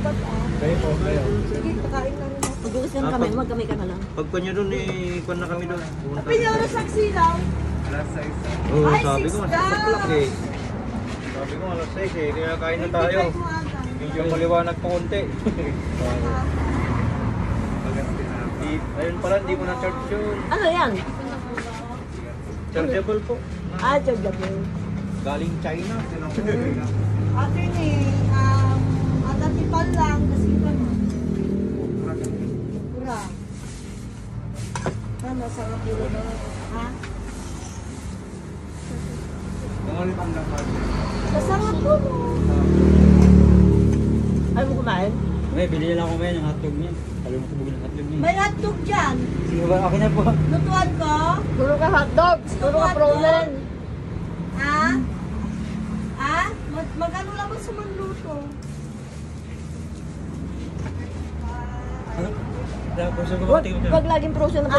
dapat Kayo po, kayo. Sige, pakain na rin. Magbukas na kami, magkamay ka na lang. Pag pa nyo doon eh, kuwan na kami doon. Apin niya oras ang silaw. Oo, Ay, sabi ko, 6 mas daw. o'clock eh. Sabi ko, alas 6 eh, kaya kain na tayo. Medyo maliwanag pa konti. Ayun pala, hindi ko na-charge yun. Ano yan? Chargeable po. Chargeable. Galing China. Ate ni, atatipal lang kasi pa na. Pura. Ano, sarap yun na. Ha? Kasarap po mo. Ayaw mo kumain? May bili lang ako ngayon ng hotdog niya. Kalimutan ko ng hotdog niya. May hotdog dyan. Sige ba? Okay na po. Lutuan ko. Puro ka hotdogs, puro ka frozen. Ha? Ha? Mag-ano lang ba sa manluto? Tapos ako Wag laging frozen na